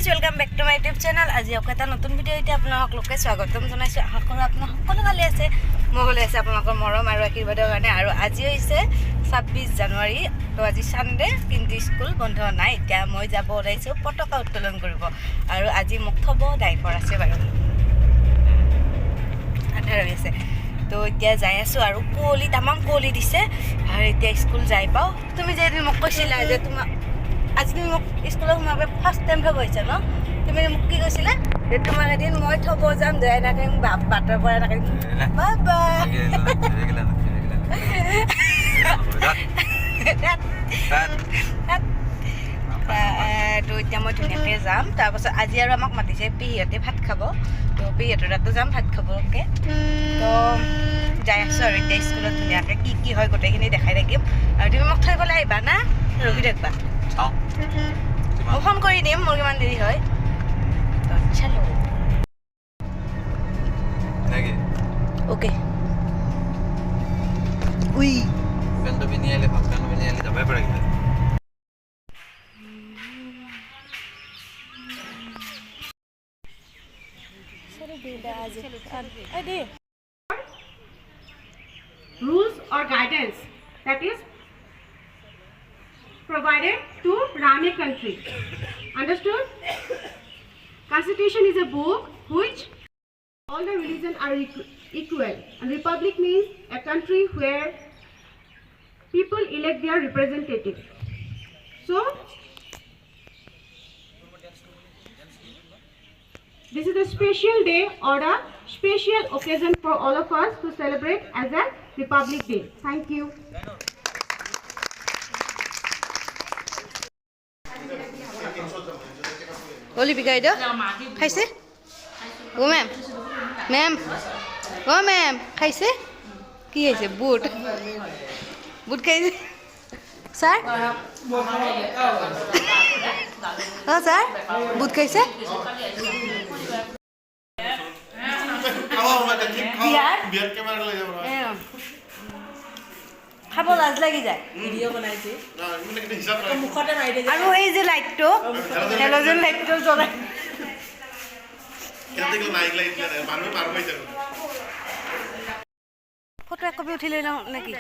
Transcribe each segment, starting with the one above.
Guys welcome back to my YouTube channel. আজি এটা নতুন ভিডিঅ'তে আপোনালোকে স্বাগতম জনাইছোঁ। আশা কৰোঁ আপোনালোক সকলো ভালে আছে, মই ভালে আছে আপোনালোকৰ মৰম আৰু আশীৰ্বাদৰ কাৰণে। আৰু আজি হৈছে 26 জানুৱাৰী, তো আজি ছানডে, কিন্তু স্কুল বন্ধ নাই। এতিয়া মই যাব ওলাইছোঁ পতাকা উত্তোলন কৰিব, আৰু আজি মোক থ'ব ড্ৰাইভাৰ আছে বাৰু, আন্ধাৰ হৈ আছে। তো এতিয়া যাই আছোঁ আৰু কুঁৱলী তামাম কুঁৱলী দিছে, আৰু এতিয়া স্কুল যাই পাওঁ। তুমি যে এদিন মোক কৈছিলা যে তোমাক আজি তুমি মোক স্কুলত সোমাবে ফাৰ্ষ্ট টাইম থ'ব আহিছা ন, তুমি মোক কি কৈছিলা যে তোমাক এদিন মই থ'ব যাম দে, এনেকৈ বাটৰ পৰা এনেকৈ বাই বাই। তো এতিয়া মই ধুনীয়াকৈ যাম। তাৰপাছত আজি আৰু আমাক মাতিছে পেহীহঁতে ভাত খাব, তো পেহীহঁতৰ তাতো যাম ভাত খাবকৈ। তো যাই আছোঁ আৰু এতিয়া স্কুলত ধুনীয়াকৈ কি হয় গোটেইখিনি দেখাই থাকিম। আৰু তুমি মোক থৈ পেলাই আহিবা না, ৰখি থাকিবা। মই ফোন কৰি দিম মোৰ কিমান দেৰি হয়। চলো okay. We Cuando venía el Pascano venía el Tabay para aquí. Rules or guidance that is provided to run a country. Understood? Constitution is a book which all the religions are equal, and republic means a country where people elect their representative. So this is a special day or a special occasion for all of us to celebrate as a Republic Day. Thank you. অলি বিকাইদেউ খাইছে? অ' ma'am, ma'am, অ' ma'am খাইছে? কি খাইছে? বুট, বুট খাইছে sir? অঁ sir বুট খাইছে? খাব লাজ লাগি যায়। আৰু এই যে লাইটটো হেল'জেন লাইটটো জ্বলাই ফটো এক কপি উঠি লৈ লওঁ নেকি?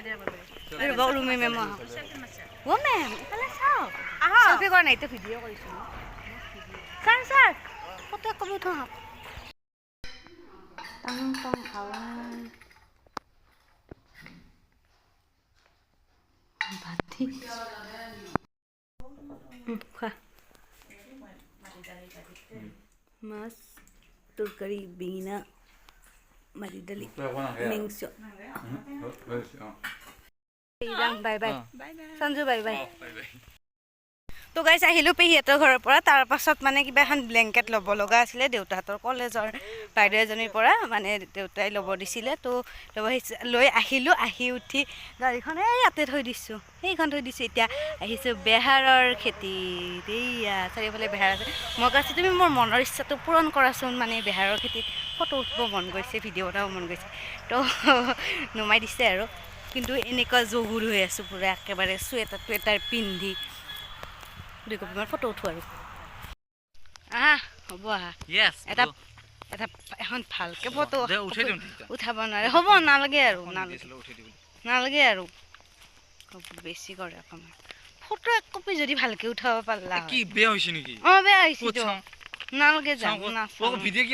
ৰুমি মেম অ' মেম ইফালে চাওক, চেলফি কৰা নাই, এতিয়া ভিডিঅ' কৰিছোঁ। ছাৰ ছাৰ ফটো এক কপি উঠোঁ আহক। খোৱা মাছ তৰকাৰী, বেঙেনা, মাটি দালি, মেংচ। Bye bye Sanju, bye bye. তো গাইছ আহিলোঁ পেহীহঁতৰ ঘৰৰ পৰা। তাৰ পাছত মানে কিবা এখন ব্লেংকেট ল'ব লগা আছিলে দেউতাহঁতৰ কলেজৰ বাইদেউ এজনীৰ পৰা, মানে দেউতাই ল'ব দিছিলে। তো লৈ আহিলোঁ। আহি উঠি গাড়ীখন ইয়াতে থৈ দিছোঁ, সেইখন থৈ দিছোঁ। এতিয়া আহিছোঁ বেহাৰৰ খেতিত। এইয়া চাৰিওফালে বেহাৰ আছে। মই কৈছোঁ তুমি মোৰ মনৰ ইচ্ছাটো পূৰণ কৰাচোন, মানে বেহাৰৰ খেতিত ফটো উঠিব মন গৈছে, ভিডিঅ' বনাব মন গৈছে। তো নমাই দিছে আৰু, কিন্তু এনেকুৱা জহুৰ হৈ আছোঁ পূৰা একেবাৰে চুৱেটাৰ পিন্ধি দুকপিমান ফটো উঠোঁ আৰু। আহা হ'ব আহা, এটা এখন ভালকৈ ফটো উঠাব নোৱাৰে। হ'ব নালাগে আৰু, নালাগে আৰু বেছি কৰে অকণমান। ফটো এক কপি যদি ভালকৈ উঠাব পাৰিলা কি বেয়া হৈছে নেকি? অঁ বেয়া হৈছে, নালাগে যাম ভিডিঅ'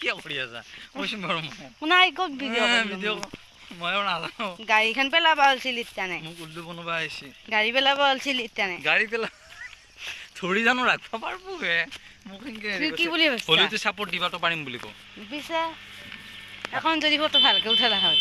কিয় কৰি আছা? কৈছোঁ বাৰু নাই ক'ত ভিডিঅ' ময়ো নাজানো। গাড়ীখন পেলাব ওলছিল ইত্যা নাই, মোক উল্লু বনাব আহিছে। গাড়ী পেলাব ওলছিল ইত্যা নাই, গাড়ী পেলা ধৰি জানো ৰাখিব পাৰব হে। মোক কি বুলি ভাবিছা? হলিটো চাপৰ্ট দিবাতো পাৰিম বুলি কওঁ। পিছে এখন যদি ফটো ভালকৈ উঠালা হয়।